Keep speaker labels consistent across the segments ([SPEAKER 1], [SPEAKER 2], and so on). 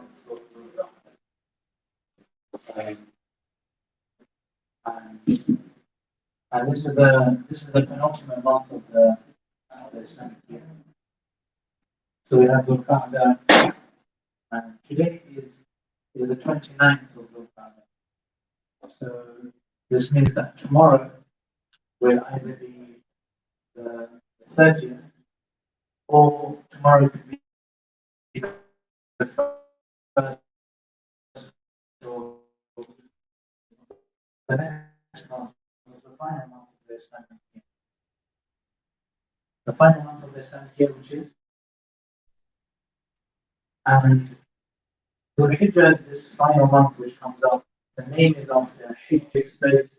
[SPEAKER 1] month of and, and this is the penultimate month of the Islamic year. So we have Ukbangla, and today is the 29th of Ukbangla. So this means that tomorrow will either be the 30th, or tomorrow could be the first or the next month, the final month of the Islamic year. The final month of the Islamic year, which is, and Dhul Hijjah, this final month which comes up, the name is after Hijj takes place.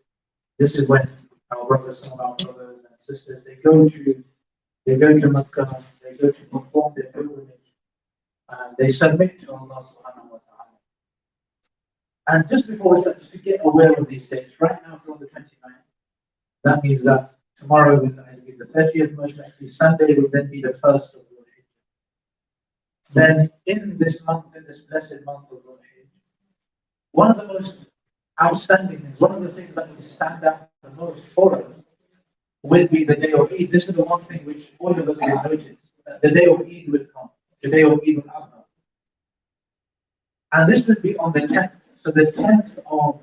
[SPEAKER 1] This is when our brothers, some of our brothers and sisters, they go to Makkah, they go to perform their pilgrimage, and they submit to Allah subhanahu wa ta'ala. And just before we start, just to get aware of these dates, right now we're on the 29th. That means that tomorrow will be the 30th, most likely Sunday will then be the 1st of Dhul Hijjah. Then in this month, in this blessed month of Dhul Hijjah, one of the most outstanding things, one of the things that will stand out the most for us will be the day of Eid. This is the one thing which all of us will notice. The day of Eid will come, the day of Eid al-Adha. And this will be on the 10th. So the 10th of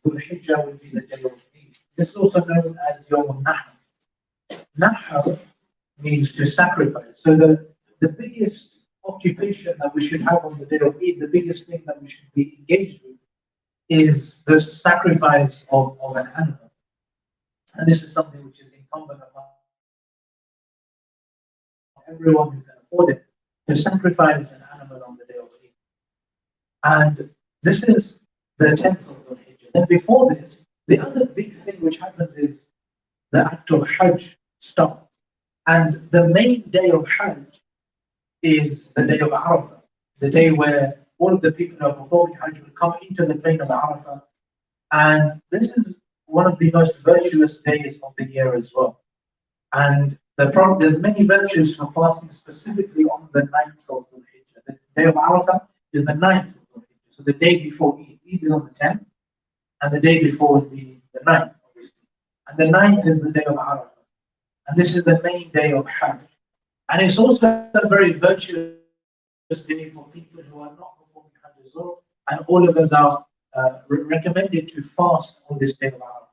[SPEAKER 1] Dhul Hijjah will be the day of Eid. This is also known as Yawm al-Nahr. Nahr means to sacrifice. So the biggest occupation that we should have on the day of Eid, the biggest thing that we should be engaged with, is the sacrifice of an animal. And this is something which is incumbent upon everyone who can afford it, to sacrifice an animal on the day of Eid. And this is the 10th of Dhul Hijjah. Then before this, the other big thing which happens is the act of Hajj starts. And the main day of Hajj is the day of Arafah, the day where all of the people who are performing Hajj will come into the plain of Arafah. And this is one of the most virtuous days of the year as well. And there's many virtues for fasting specifically on the 9th of Dhul Hijjah. The day of Arafah is the 9th of Dhul Hijjah. So the day before Eid. Eid is on the 10th, and the day before will be the 9th, obviously. And the 9th is the day of Arafah. And this is the main day of Hajj. And it's also a very virtuous day for people who are not performing Hajj as well. And all of us are recommended to fast on this day of Arafah.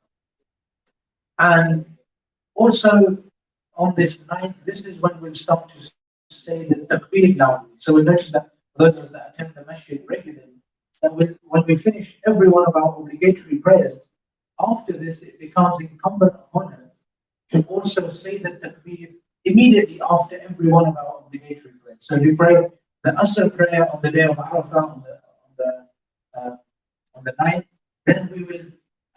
[SPEAKER 1] And also on this 9th, this is when we'll start to say the takbir loudly. So we'll notice that those of us that attend the masjid regularly, that when we finish every one of our obligatory prayers, after this it becomes incumbent upon us to also say the takbir immediately after every one of our obligatory prayers. So we pray the Asr prayer on the day of Arafah on the 9th. Then we will,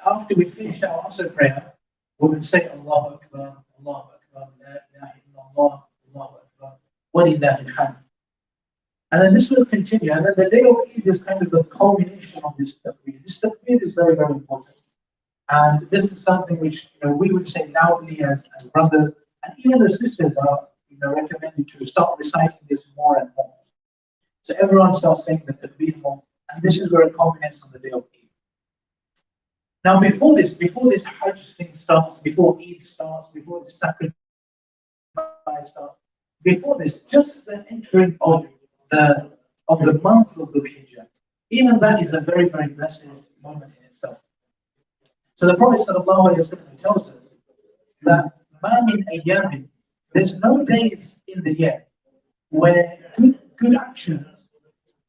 [SPEAKER 1] after we finish our Asr prayer, we will say Allahu Akbar, Allahu Akbar, La ilaha illallah, Allahu Akbar, wa lillahi alhamd. And then this will continue. And then the day of Eid is kind of the culmination of this takbir. This takbir is very, very important. And this is something which we would say loudly as brothers, and even the sisters are recommended to start reciting this more and more. So everyone starts saying the takbir more, and this is where it culminates on the day of Eid. Now before this Hajj thing starts, before Eid starts, before the sacrifice starts, before this, just the entering of the month of the Hijjah, even that is a very, very blessed moment in itself. So the Prophet ﷺ tells us that مَا مِنْ أَيَّامٍ, there's no days in the year where good actions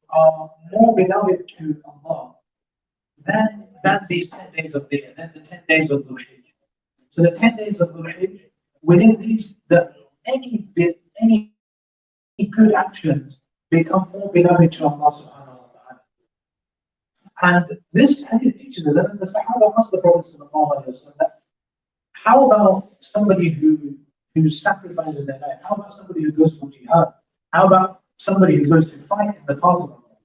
[SPEAKER 1] are more beloved to Allah than these 10 days of the year, than the 10 days of Dhul Hijjah. So the 10 days of Dhul Hijjah, within these, any good actions become more beloved to Allah subhanahu wa ta'ala. And this hadith teaches us that the Sahaba asked the Prophet that how about somebody who sacrifices their life? How about somebody who goes for jihad? How about somebody who goes to fight in the path of Allah?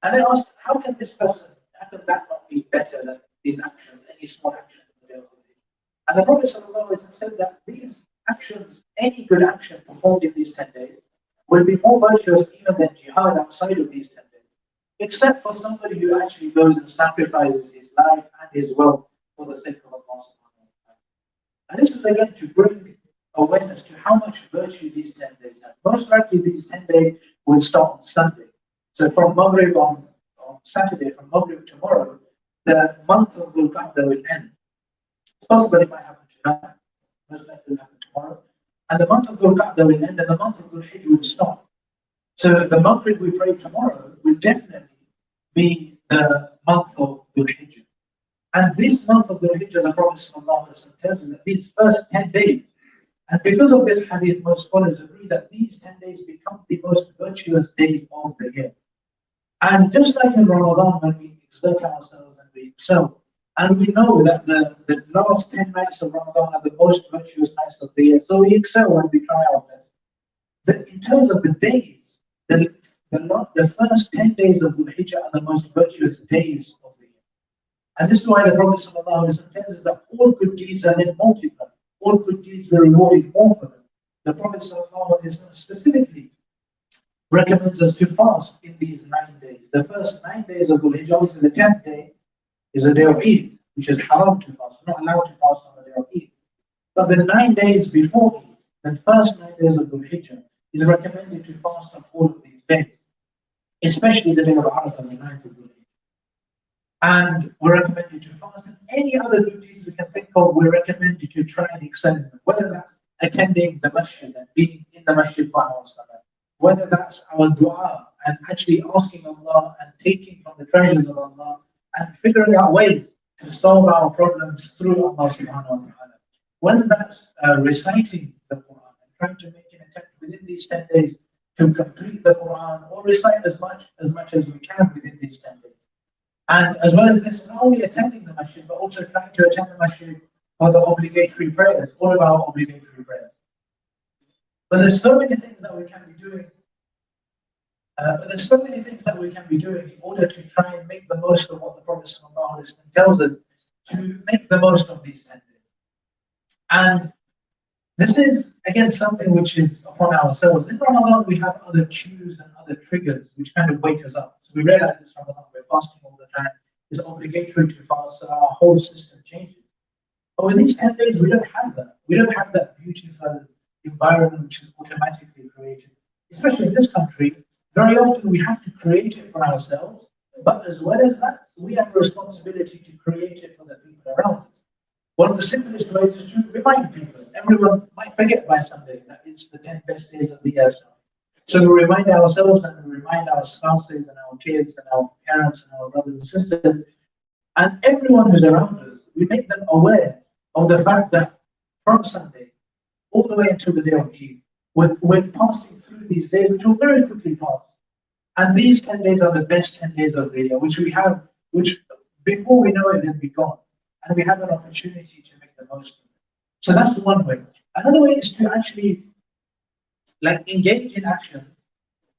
[SPEAKER 1] And they asked, how can that not be better than these actions, any small actions? And the Prophet said that these actions, any good action performed in these 10 days, will be more virtuous even than jihad outside of these 10 days. Except for somebody who actually goes and sacrifices his life and his wealth for the sake of Allah subhanahu wa ta'ala. And this is again to bring awareness to how much virtue these 10 days have. Most likely these 10 days will start on Sunday. So from Maghrib on Saturday, from Maghrib tomorrow, the month of Dhul Qa'dah will end. It's possible it might happen tonight, most likely will happen tomorrow. And the month of Dhul Qa'dah will end and the month of Dhul Hijjah will start. So the Maghrib we pray tomorrow will definitely be the month of Dhul Hijjah. And this month of Dhul Hijjah, the Prophet ﷺ tells us that these first 10 days, and because of this hadith, most scholars agree that these 10 days become the most virtuous days of the year. And just like in Ramadan, when we exert ourselves and we excel, and we know that the last 10 nights of Ramadan are the most virtuous nights of the year, so we excel and we try our best. In terms of the days, the first 10 days of Dhul Hijjah are the most virtuous days of the year. And this is why the Prophet ﷺ tells us that all good deeds are then multiplied. All good deeds were rewarded more for them. The Prophet ﷺ specifically recommends us to fast in these 9 days. The first 9 days of Dhul Hijjah, obviously the 10th day is the day of Eid, which is haram to fast. We're not allowed to fast on the day of Eid. But the 9 days before Eid, the first 9 days of Dhul Hijjah, is recommended to fast on all of these days, especially the day of Arafah, the 9th of Dhul Hijjah. And we're recommended to fast, and any other good deeds we can think of, we're recommended to try and excel in them, whether that's attending the masjid and being in the masjid for our salah, whether that's our dua and actually asking Allah and taking from the treasures of Allah and figuring out ways to solve our problems through Allah subhanahu wa ta'ala, whether that's reciting the Quran and trying to make an attempt within these 10 days to complete the Quran or recite as much as we can within these 10 days. And as well as this, not only attending the masjid, but also trying to attend the masjid for the obligatory prayers, all of our obligatory prayers. But there's so many things that we can be doing. In order to try and make the most of what the Prophet ﷺ tells us to make the most of these 10 days. And this is, again, something which is upon ourselves. In Ramadan, we have other cues and other triggers which kind of wake us up. So we realize this Ramadan, we're fasting all the time. It's obligatory to fast, so our whole system changes. But with these 10 days, we don't have that. We don't have that beautiful environment which is automatically created. Especially in this country, very often we have to create it for ourselves, but as well as that, we have a responsibility to create it for the people around us. One of the simplest ways is to remind people. Everyone might forget by Sunday that it's the 10 best days of the year. So we remind ourselves and we remind our spouses and our kids and our parents and our brothers and sisters and everyone who's around us, we make them aware of the fact that from Sunday all the way until the day of Eid, we're passing through these days which will very quickly pass. And these 10 days are the best 10 days of the year, which we have, which before we know it, they'll be gone. And we have an opportunity to make the most of it. So that's one way. Another way is to actually engage in action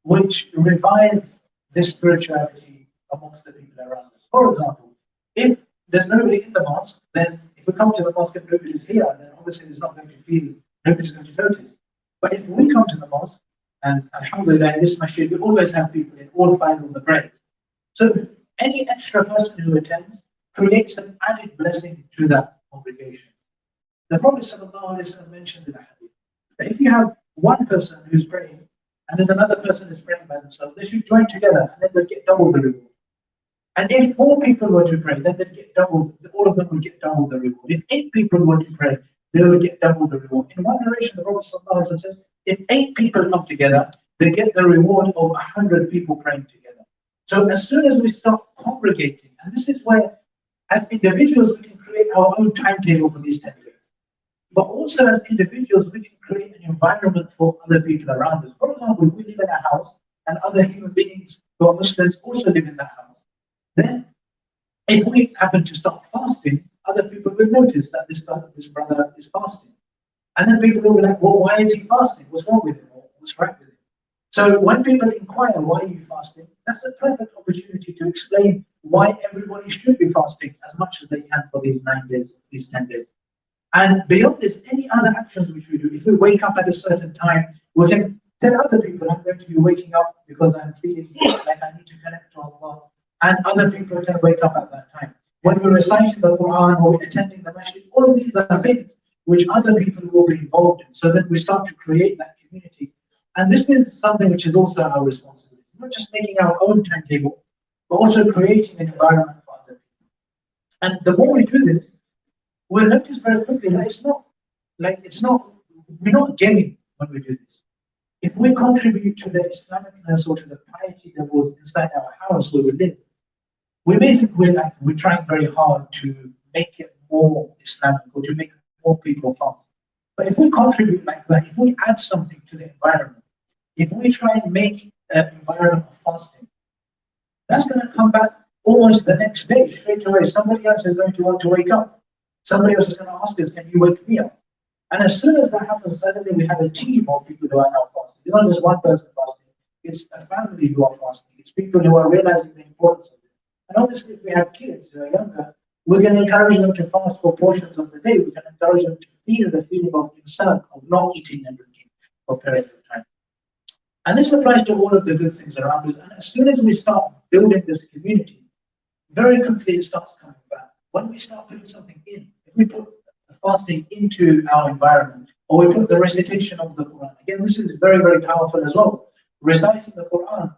[SPEAKER 1] which revive this spirituality amongst the people around us. For example, if there's nobody in the mosque, then if we come to the mosque and nobody's here, then obviously it's not going to feel, nobody's going to notice. But if we come to the mosque, and alhamdulillah, in this masjid, we always have people in all 5 of the prayers. So any extra person who attends creates an added blessing to that congregation. The Prophet ﷺ mentions in a hadith that if you have one person who's praying and there's another person who's praying by themselves, they should join together and then they'll get double the reward. And if 4 people were to pray, then they'd get double, all of them would get double the reward. If 8 people were to pray, they would get double the reward. In one narration, the Prophet ﷺ says, if 8 people come together, they get the reward of 100 people praying together. So as soon as we start congregating, and this is where, as individuals, we can create our own timetable for these 10 days. But also as individuals, we can create an environment for other people around us. For example, if we live in a house and other human beings who are Muslims also live in that house, then if we happen to start fasting, other people will notice that this brother is fasting. And then people will be like, well, why is he fasting? What's wrong with him? Or what's right with him? So when people inquire, why are you fasting? That's a perfect opportunity to explain why everybody should be fasting as much as they can for these 9 days, these 10 days. And beyond this, any other actions which we do, if we wake up at a certain time, we can Tell other people I'm going to be waking up because I'm feeling like I need to connect to Allah. And other people can wake up at that time. When we're reciting the Quran or attending the masjid, all of these are things which other people will be involved in, so that we start to create that community. And this is something which is also our responsibility, not just making our own timetable, but also creating an environment for other people. And the more we do this, we'll notice very quickly that we're not giving when we do this. If we contribute to the Islamicness or to the piety that was inside our house where we live, we may think we're trying very hard to make it more Islamic or to make more people fast. But if we contribute like that, if we add something to the environment, if we try and make an environment of fasting, that's going to come back almost the next day, straight away. Somebody else is going to want to wake up. Somebody else is going to ask us, can you wake me up? And as soon as that happens, suddenly we have a team of people who are now fasting. It's not just one person fasting. It's a family who are fasting. It's people who are realizing the importance of it. And obviously, if we have kids who are younger, we're going to encourage them to fast for portions of the day. We're going to encourage them to feel the feeling of insan, of not eating and drinking for periods of time. And this applies to all of the good things around us. And as soon as we start building this community, very quickly it starts coming back. When we start putting something in, if we put fasting into our environment, or we put the recitation of the Quran. Again, this is very, very powerful as well. Reciting the Quran,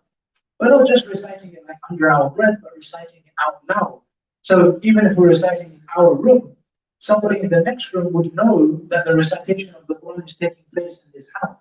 [SPEAKER 1] but not just reciting it like under our breath, but reciting it out loud. So even if we're reciting in our room, somebody in the next room would know that the recitation of the Quran is taking place in this house.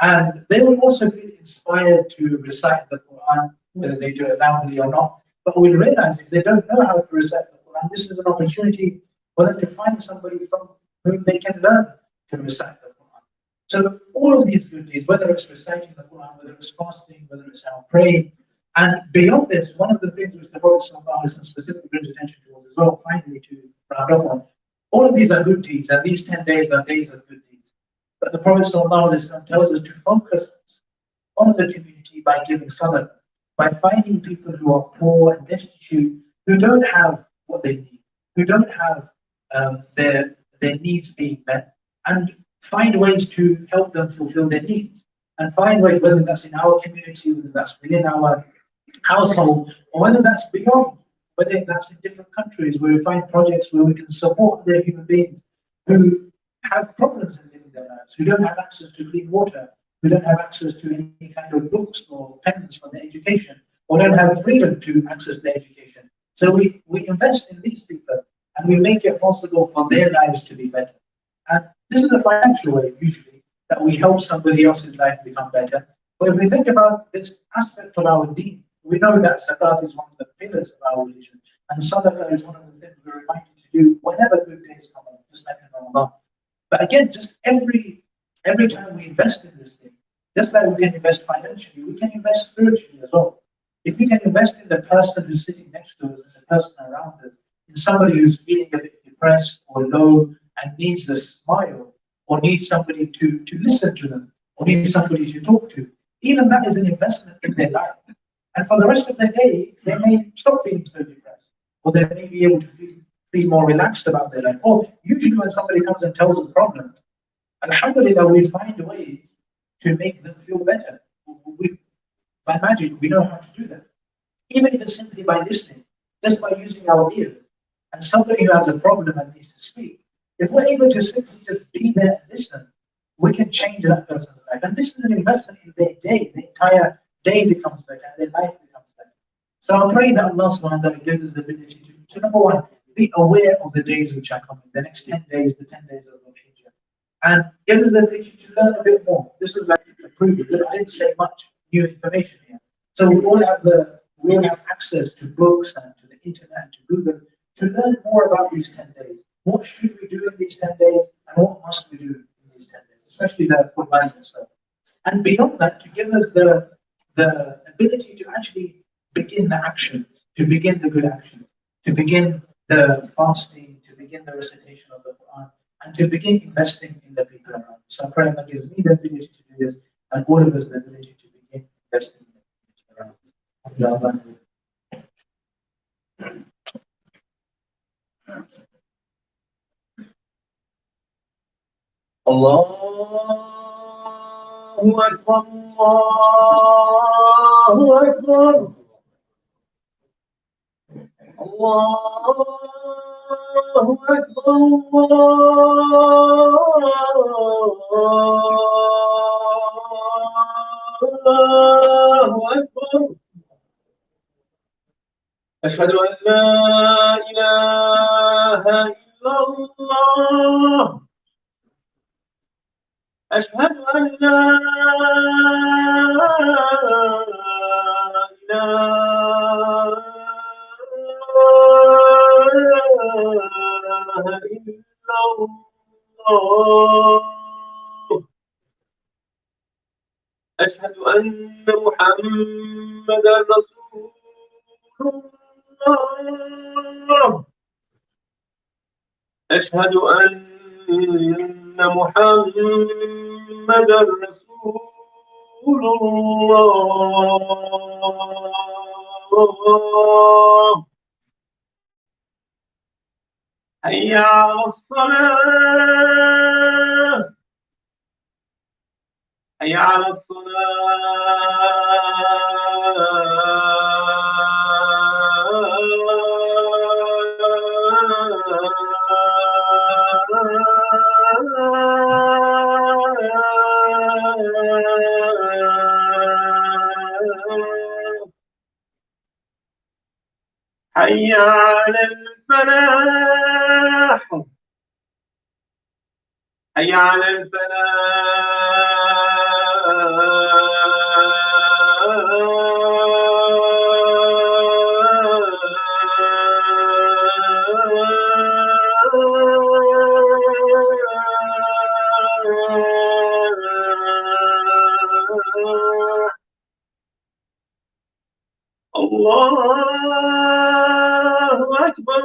[SPEAKER 1] And they will also feel inspired to recite the Quran, whether they do it loudly or not. But we'll realize if they don't know how to recite the Quran, this is an opportunity for them to find somebody from whom they can learn to recite the Quran. So all of these good deeds, whether it's reciting the Quran, whether it's fasting, whether it's our praying, and beyond this, one of the things which the Prophet specifically brings attention towards as well, finally to round up on, all of these are good deeds, and these 10 days are days of good deeds. But the Prophet tells us to focus on the community by giving sadaqah, by finding people who are poor and destitute, who don't have what they need, who don't have their needs being met, and find ways to help them fulfill their needs. And find ways, whether that's in our community, whether that's within our household, or whether that's beyond, whether that's in different countries, where we find projects where we can support other human beings who have problems in living their lives, who don't have access to clean water, who don't have access to any kind of books or pens for their education, or don't have freedom to access their education. So we invest in these people, and we make it possible for their lives to be better. And this is a financial way, usually, that we help somebody else's life become better. But if we think about this aspect of our deen, we know that zakat is one of the pillars of our religion, and sadaqah is one of the things we're reminded to do whenever good days come along, just like in Ramadan. But again, just every time we invest in this thing, just like we can invest financially, we can invest spiritually as well. If we can invest in the person who's sitting next to us and the person around us, in somebody who's feeling a bit depressed or low and needs a smile, or needs somebody to listen to them, or needs somebody to talk to, even that is an investment in their life. And for the rest of the day, they may stop feeling so depressed, or they may be able to feel more relaxed about their life. Or usually when somebody comes and tells us problems, alhamdulillah, we find ways to make them feel better. By magic, we know how to do that. Even if it's simply by listening, just by using our ears. And somebody who has a problem and needs to speak, if we're able to simply just be there and listen, we can change that person's life. And this is an investment in their day. The entire day becomes better and their life becomes better. So I pray that Allah subhanahu wa ta'ala gives us the ability to number one, be aware of the days which are coming, the next 10 days, the 10 days of the Hijjah. And gives us the ability to learn a bit more. This was like a proof that I didn't say much new information here. So we all have access to books and to the internet and to Google to learn more about these 10 days. What should we do in these 10 days, and what must we do in these 10 days, especially the Quran itself. And beyond that, to give us the ability to actually begin the action, to begin the good action, to begin the fasting, to begin the recitation of the Quran, and to begin investing in the people around us. So I pray that gives me the ability to do this, and all of us the ability to begin investing in the people around us. Allah أكبر الله أكبر الله أكبر الله أكبر أشهد أن لا إله إلا الله أشهد أن لا إله إلا الله أشهد أن محمدا رسول الله أشهد أن محمدا رسول الله حي على الصلاة حي على الصلاة حي على الفلاح حي على الفلاح الله أكبر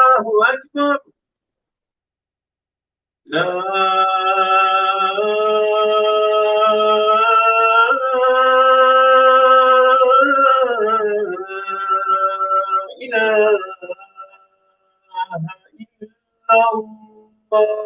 [SPEAKER 1] الله أكبر لا إله إلا الله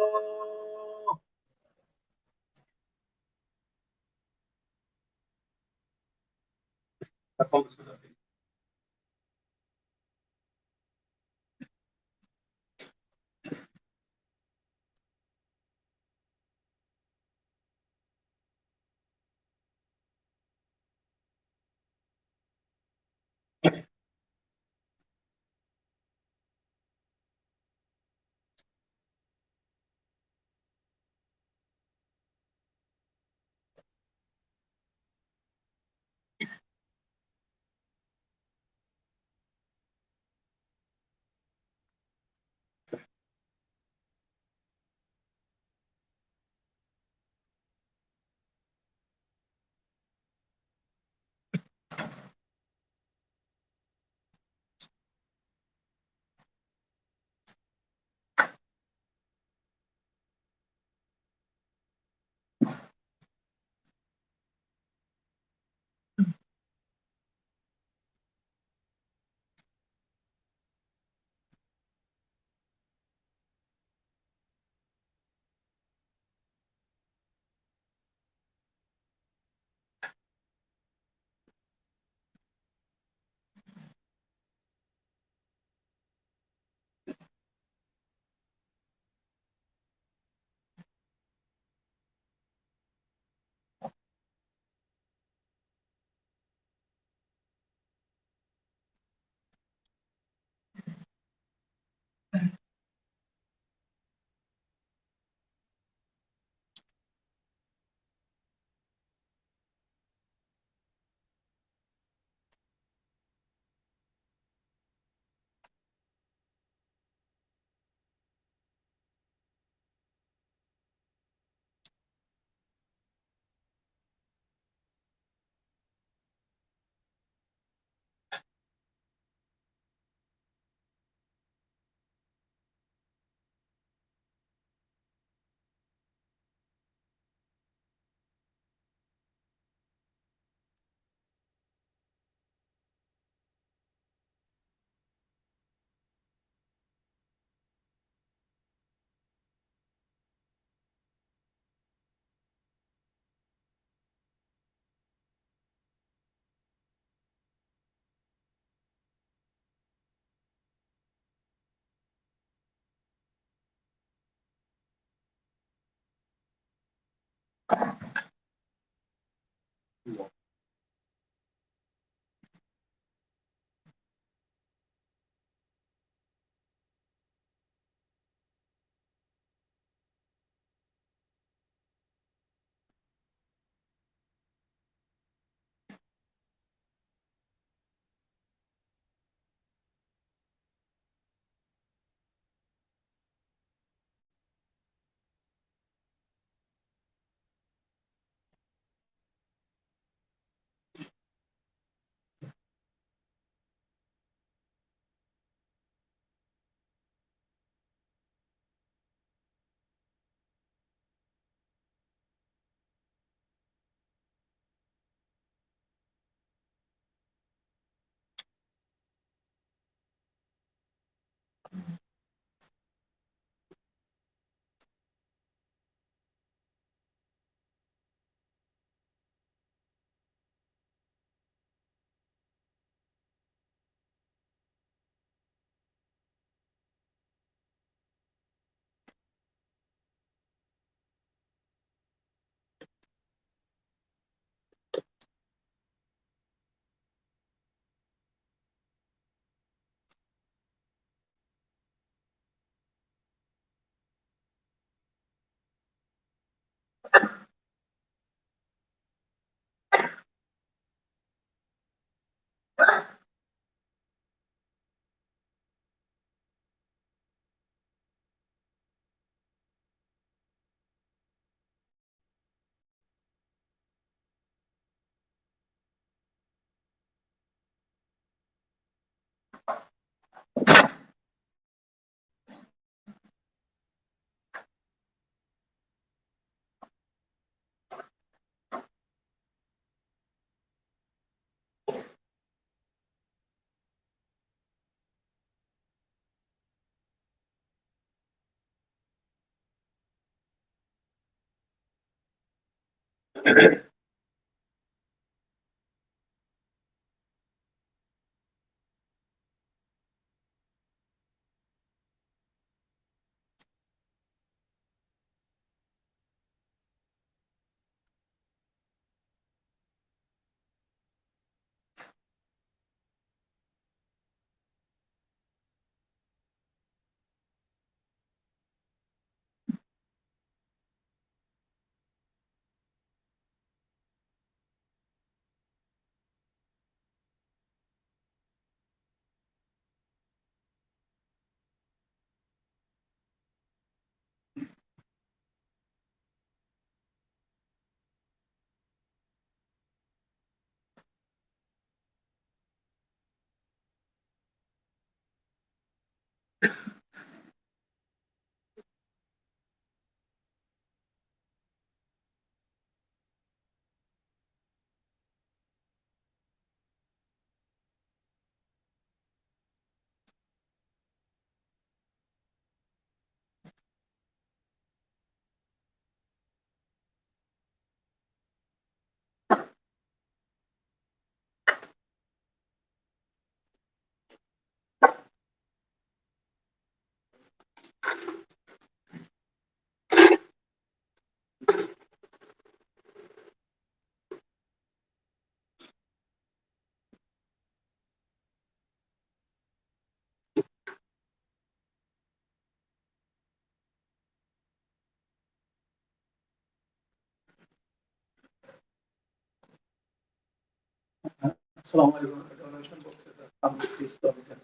[SPEAKER 1] Assalamu alaikum. Donation boxes are coming. Please go ahead.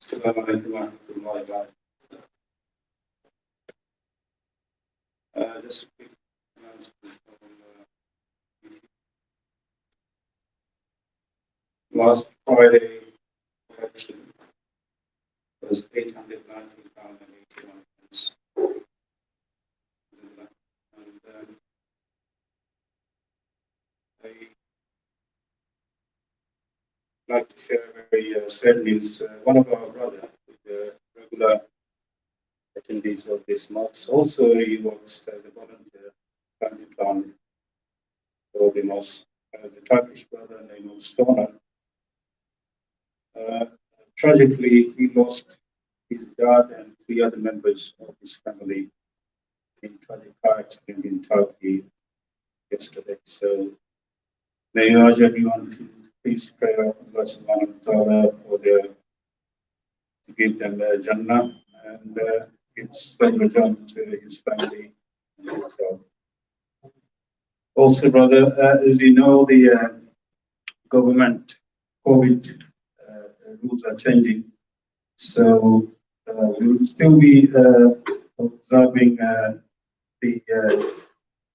[SPEAKER 2] السلام عليكم ورحمة الله وبركاته. Just a quick announcement from last Friday collection was £819.81. And I'd like to share a very sad news. One of our brothers, the regular attendees of this mosque, also he works as a volunteer time to time for the mosque. The Turkish brother named Stoner. Tragically, he lost his dad and 3 other members of his family in tragic car accident in Turkey yesterday. So may I urge everyone to please pray Allah subhanahu wa ta'ala for to give them Jannah and give salvation to his family and himself. Also, brother, as you know, the government COVID rules are changing. So we will still be observing the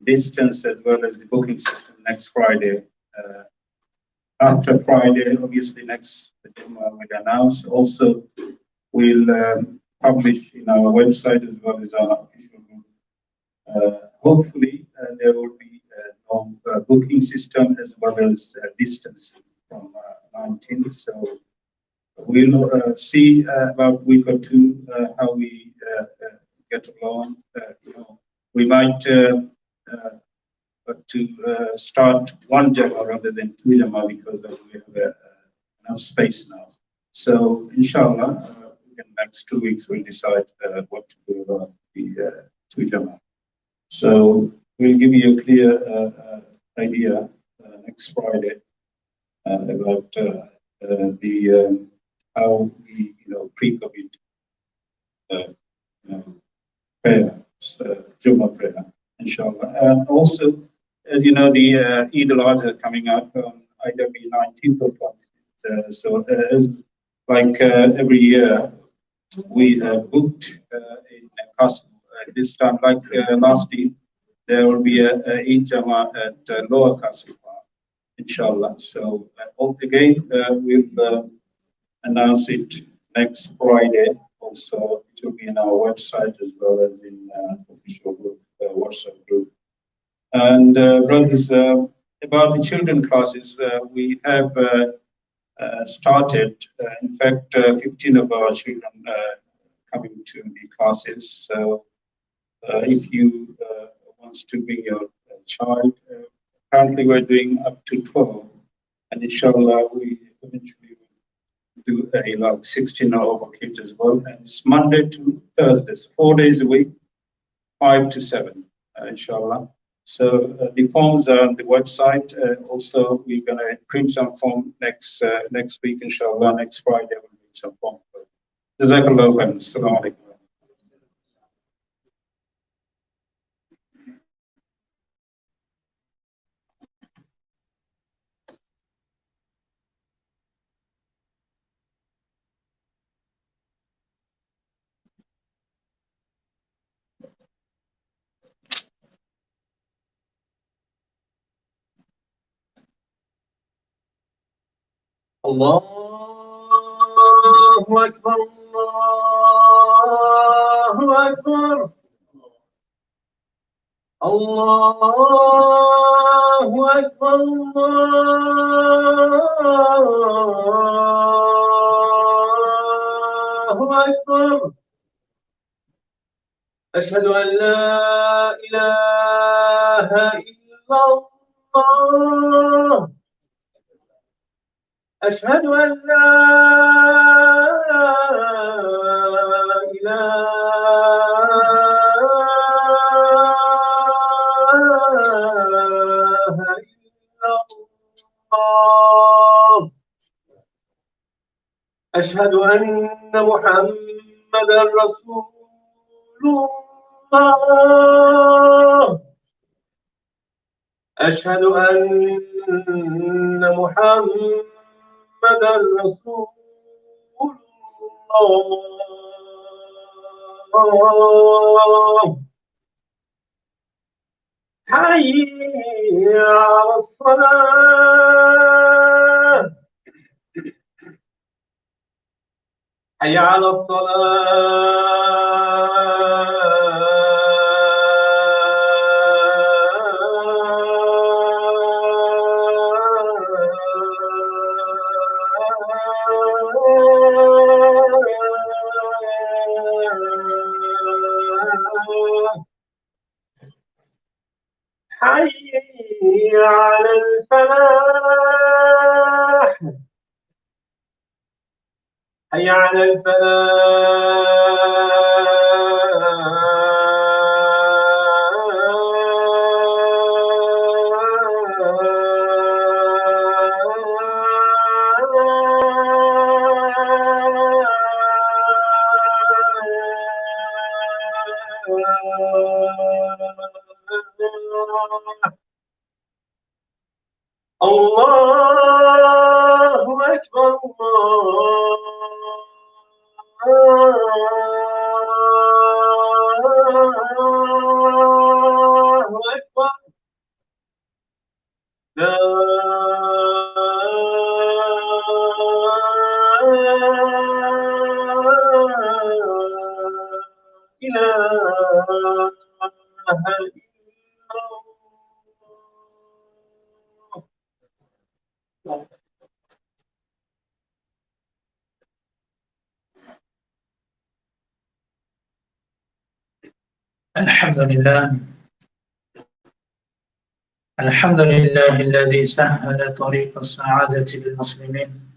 [SPEAKER 2] distance as well as the booking system next Friday. After Friday, obviously next JUMUAH will announce. Also, we'll publish in our website as well as our official group. Hopefully, there will be no booking system as well as distance from 19. So we'll see about a week or two how we get along. We might start one JUMUAH rather than 2 JUMUAH because we have enough space now. So, inshallah, in the next 2 weeks, we'll decide what to do about the 2 JUMUAH. So, we'll give you a clear idea next Friday about the how we, pre-COVID prayer, JUMUAH prayer, inshallah. And also, as you know, the Eid al-Adha coming up on either the 19th or 20th. So, as like every year, we booked in Castle. This time, like last year, there will be a Eid JUMUAH at Lower Castle Park, inshallah. So, again, we'll announce it next Friday. Also, it will be in our website as well as in official group, WhatsApp group. And brothers, about the children classes, we have started. In fact, 15 of our children coming to the classes. So, if you wants to bring your child, currently we're doing up to 12, and inshallah we eventually will do a like 16 or over kids as well. And it's Monday to Thursday, so 4 days a week, 5 to 7, inshallah. So the forms are on the website. Also, we're going to print some form next week, inshallah. Next Friday, we'll print some form. Jazakallah khairan. Assalamu alaikum.
[SPEAKER 3] Allahu Akbar, Allahu Akbar, Allahu Akbar, Allahu Akbar. أشهد أن لا إله إلا الله. أشهد أن لا إله إلا الله. أشهد أن محمدا رسول الله. أشهد أن محمدا رسول الله. حي على الصلاة. حي على الصلاة. حي على الفلاح حي على الفلاح الله أكبر الله أكبر لا إله إلا الله.
[SPEAKER 1] الحمد لله. الحمد لله الذي سهل طريق السعادة للمسلمين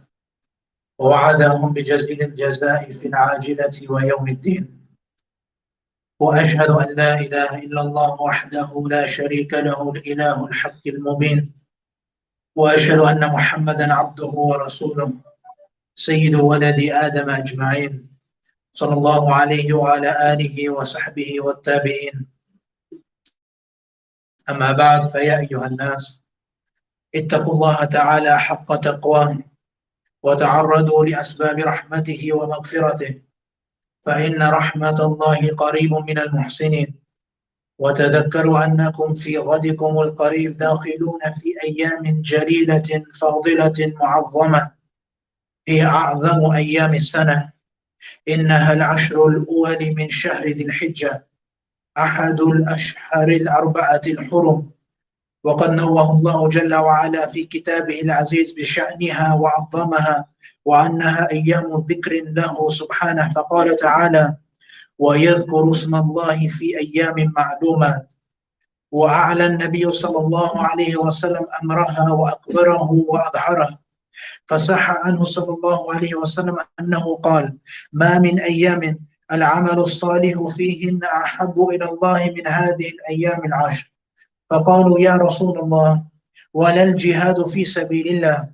[SPEAKER 1] ووعدهم بجزيل الجزاء في العاجلة ويوم الدين. وأشهد أن لا إله إلا الله وحده لا شريك له الإله الحق المبين. وأشهد أن محمدا عبده ورسوله سيد ولد آدم أجمعين، صلى الله عليه وعلى آله وصحبه والتابعين. أما بعد، فيا أيها الناس، اتقوا الله تعالى حق تقواه وتعرضوا لأسباب رحمته ومغفرته، فإن رحمة الله قريب من المحسنين. وتذكروا أنكم في غدكم القريب داخلون في أيام جليلة فاضلة معظمة، هي أعظم أيام السنة. إنها العشر الأول من شهر ذي الحجة، أحد الأشهر الأربعة الحرم. وقد نوه الله جل وعلا في كتابه العزيز بشأنها وعظمها، وأنها أيام ذكر له سبحانه، فقال تعالى: ويذكر اسم الله في أيام معلومات. وأعلى النبي صلى الله عليه وسلم أمرها وأكبره وأظهره، فصح عنه صلى الله عليه وسلم أنه قال: ما من أيام العمل الصالح فيهن أحب إلى الله من هذه الأيام العشر. فقالوا: يا رسول الله، ولا الجهاد في سبيل الله؟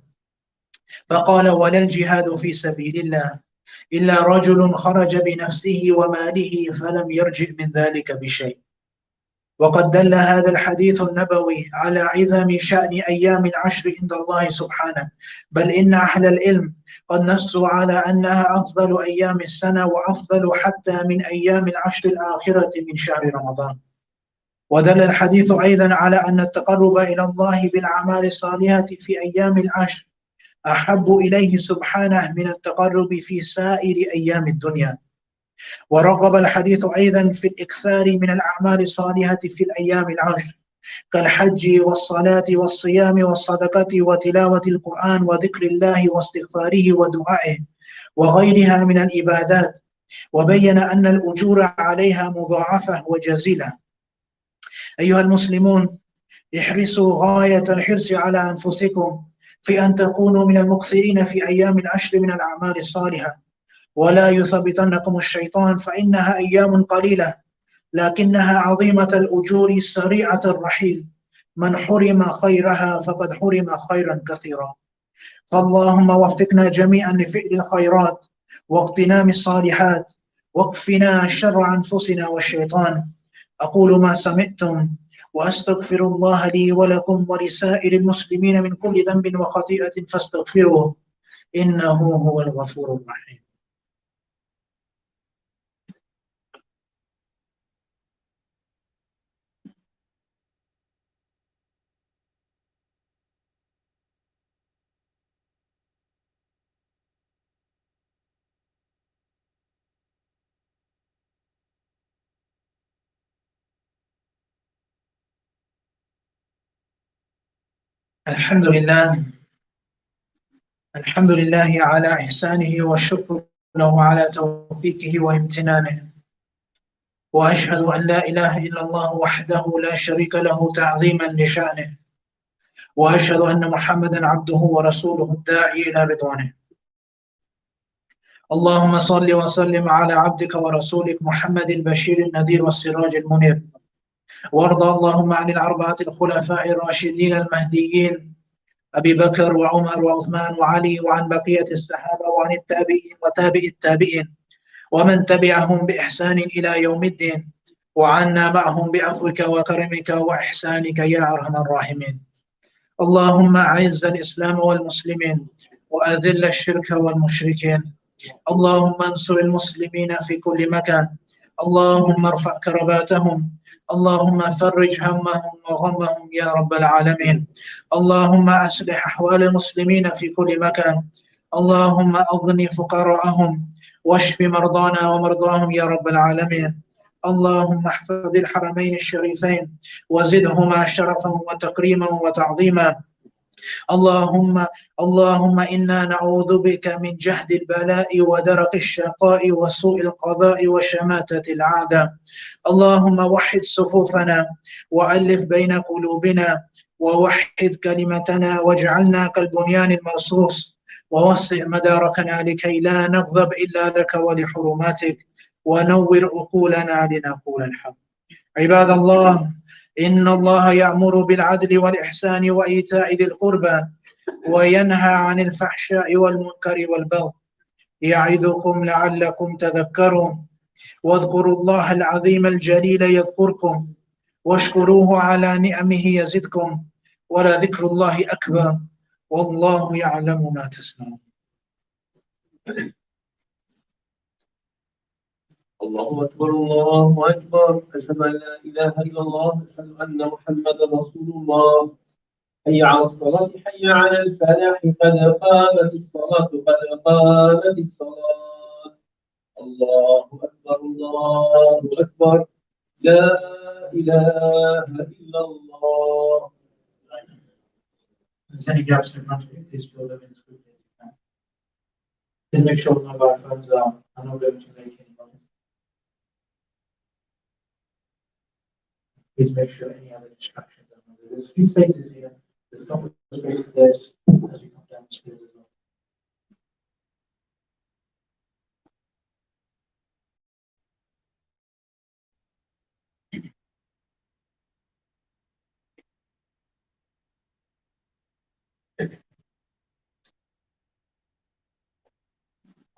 [SPEAKER 1] فقال: ولا الجهاد في سبيل الله إلا رجل خرج بنفسه وماله فلم يرجع من ذلك بشيء. وقد دل هذا الحديث النبوي على عظم شأن أيام العشر عند الله سبحانه، بل إن أهل العلم قد نصوا على أنها أفضل أيام السنة، وأفضل حتى من أيام العشر الآخرة من شهر رمضان. ودل الحديث أيضا على أن التقرب إلى الله بالأعمال الصالحة في أيام العشر أحب إليه سبحانه من التقرب في سائر أيام الدنيا. ورغب الحديث أيضا في الإكثار من الأعمال الصالحة في الأيام العشر، كالحج والصلاة والصيام والصدقة وتلاوة القرآن وذكر الله واستغفاره ودعائه وغيرها من العبادات، وبين أن الأجور عليها مضاعفة وجزيلة. أيها المسلمون، احرصوا غاية الحرص على أنفسكم في أن تكونوا من المكثرين في أيام العشر من الأعمال الصالحة، ولا يثبتنكم الشيطان، فإنها أيام قليلة لكنها عظيمة الأجور سريعة الرحيل. من حرم خيرها فقد حرم خيرا كثيرا. فاللهم وفقنا جميعا لفعل الخيرات واغتنام الصالحات، واكفنا شر أنفسنا والشيطان. أقول ما سمعتم، وأستغفر الله لي ولكم ولسائر المسلمين من كل ذنب وخطيئة، فاستغفروه إنه هو الغفور الرحيم. الحمد لله. الحمد لله على إحسانه، والشكر له على توفيقه وامتنانه. وأشهد أن لا إله إلا الله وحده لا شريك له تعظيما لشأنه، وأشهد أن محمدا عبده ورسوله الداعي إلى رضوانه. اللهم صل وسلم على عبدك ورسولك محمد البشير النذير والسراج المنير، وارض اللهم عن الأربعة الخلفاء الراشدين المهديين أبي بكر وعمر وعثمان وعلي، وعن بقية الصحابة وعن التابعين وتابع التابعين ومن تبعهم بإحسان إلى يوم الدين، وعنا معهم بعفوك وكرمك وإحسانك يا أرحم الراحمين. اللهم أعز الإسلام والمسلمين وأذل الشرك والمشركين. اللهم انصر المسلمين في كل مكان. اللهم ارفع كرباتهم. اللهم فرج همهم وغمهم يا رب العالمين. اللهم أصلح أحوال المسلمين في كل مكان. اللهم أغني فقراءهم واشف مرضانا ومرضاهم يا رب العالمين. اللهم احفظ الحرمين الشريفين وزدهما شرفا وتكريما وتعظيما. اللهم إنا نعوذ بك من جهد البلاء ودرك الشقاء وسوء القضاء وشماتة الأعداء. اللهم وحد صفوفنا وألف بين قلوبنا ووحد كلمتنا واجعلنا كالبنيان المرصوص، ووسع مداركنا لكي لا نغضب إلا لك ولحرماتك، ونور عقولنا لنقول الحق. عباد الله، إن الله يأمر بالعدل والإحسان وإيتاء ذي القربى وينهى عن الفحشاء والمنكر والبغي، يعظكم لعلكم تذكرون. واذكروا الله العظيم الجليل يذكركم، واشكروه على نعمه يزدكم، ولذكر الله أكبر، والله يعلم ما تصنعون.
[SPEAKER 3] الله أكبر الله أكبر، أشهد أن لا إله إلا الله، أشهد أن محمدا رسول الله. حي على الصلاة، حي على الفلاح، قد قامت الصلاة، قد قامت الصلاة. الله أكبر الله أكبر، لا إله إلا الله.
[SPEAKER 1] Any gaps in front of you, please fill them in as quickly as you can. Please make sure none of our phones are not going to make any noise. Please make sure any other distractions are not there. There's a few spaces here. There's a couple of spaces there as you come down the stairs as well.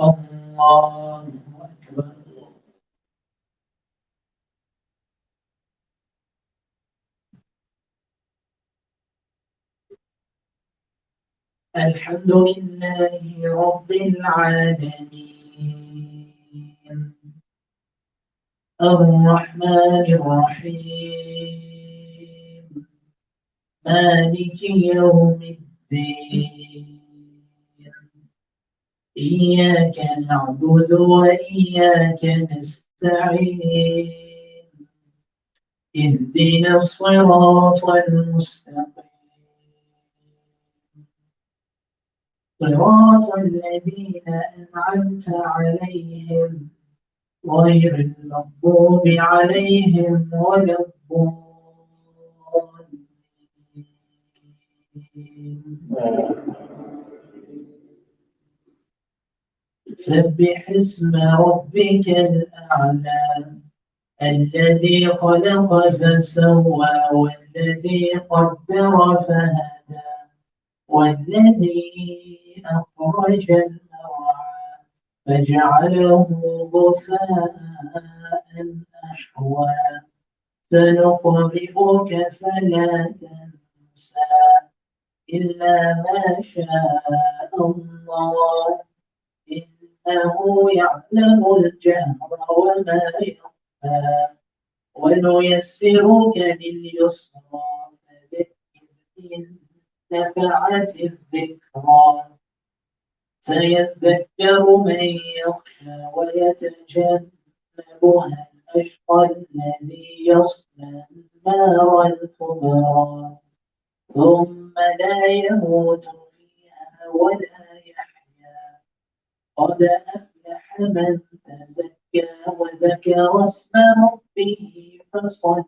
[SPEAKER 1] الله أكبر. الحمد لله رب العالمين، الرحمن الرحيم، مالك يوم الدين، إياك نعبد وإياك نستعين، اهدنا الصراط المستقيم، صراط الذين أنعمت عليهم غير المغضوب عليهم ولا الضالين. سبح اسم ربك الأعلى الذي خلق فسوى والذي قدر فهدى والذي أخرج المرعى فجعله غثاء أحوى. سنقرئك فلا تنسى إلا ما شاء الله، إنه يعلم الجهر وما يخفى. ونيسرك لليسرى فذكر إن نفعت الذكرى. سيذكر من يخشى ويتجنبها الأشقى الذي يصلى النار الكبرى ثم لا يموت فيها ولا يحيا. قد أفلح من تزكى وذكر اسم ربه فصلى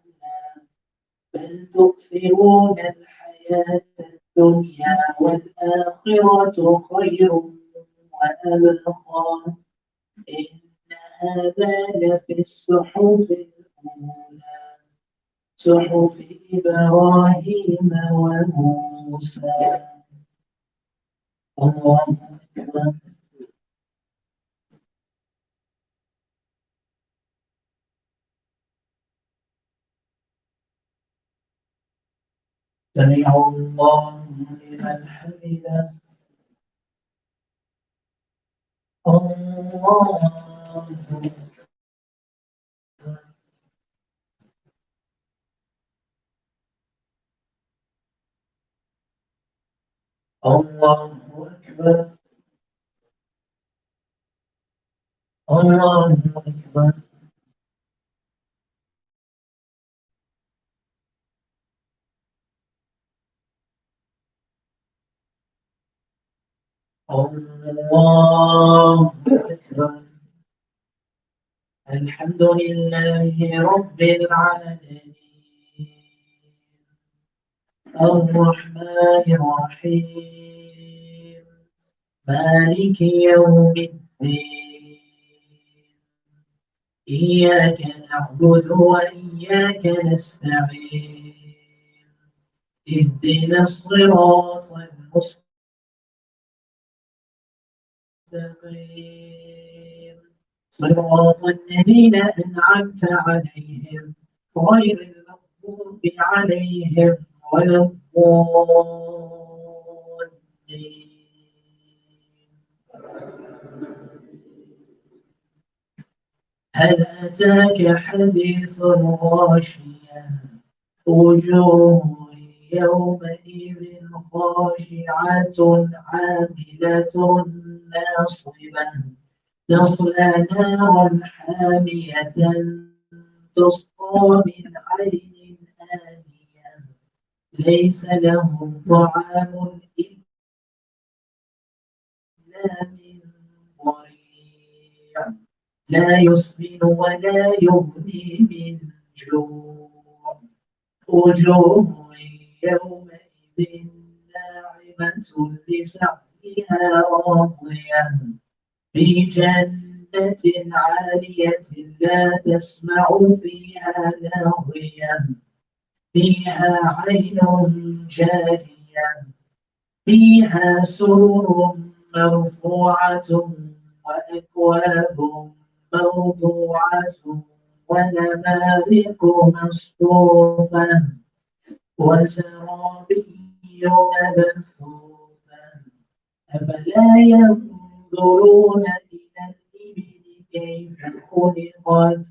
[SPEAKER 1] بل تؤثرون الحياة الدنيا والآخرة خير وأبقى إن هذا لفي الصحف الأولى صحف إبراهيم وموسى. الله أكبر. سمع الله لمن حمده. الله الله أكبر. الله أكبر. الله أكبر. الحمد لله رب العالمين الرحمن الرحيم مالك يوم الدين إياك نعبد وإياك نستعين اهدنا الصراط المستقيم صراط الذين أنعمت عليهم غير المغضوب عليهم ولا الضالين. هل أتاك حديث الغاشية وجوه يومئذ خاشعة عاملة ناصبة تصلى نارا حامية تسقى من عين آنية ليس لهم طعام إلا من ضريع لا يسمن ولا يغني من جوع وجوه يومئذ ناعمة لسعيها راضية في جنة عالية لا تسمع فيها لاغية فيها عين جارية فيها سرر مرفوعة وأكواب موضوعة ونمارق مصفوفة وزرابي مبثوثة أفلا ينظرون إلى الإبل كيف خلقت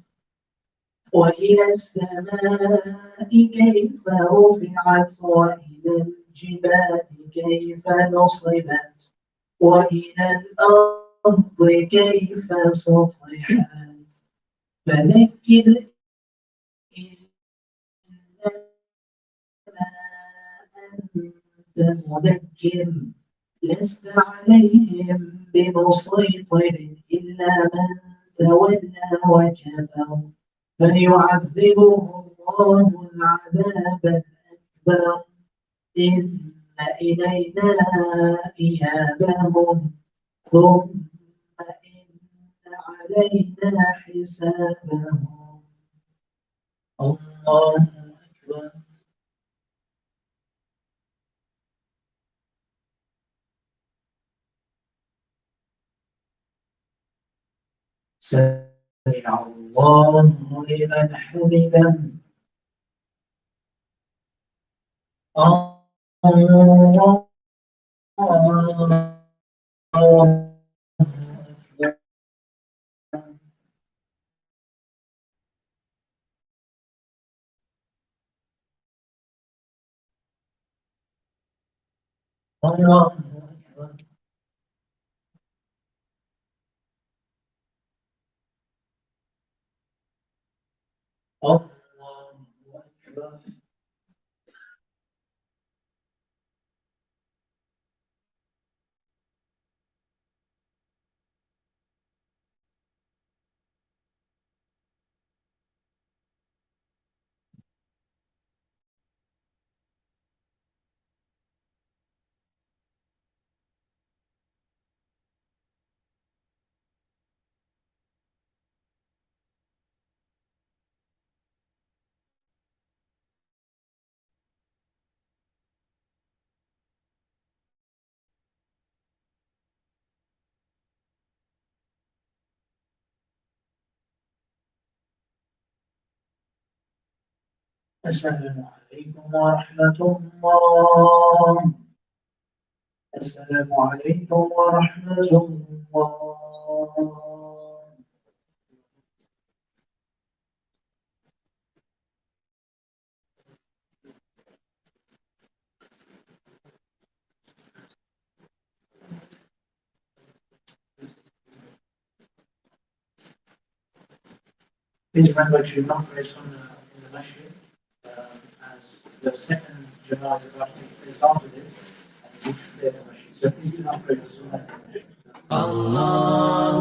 [SPEAKER 1] وإلى السماء كيف رفعت وإلى الجبال كيف نصبت وإلى الأرض كيف سطحت فذكر إنما أنت مذكر لست عليهم بمسيطر إلا من تولى وكفر فيعذبه الله العذاب الأكبر إن إلينا إيابهم ثم إن علينا حسابهم. الله أكبر. سمع الله لمن حمده. الله الله أكبر. الله أكبر. السلام عليكم ورحمة الله. السلام عليكم ورحمة الله. Please remember to not pray sunnah in the masjid, as the second Jummah is about to take place after this, and we should pray the masjid. So please do not pray the sunnah in the masjid. Allah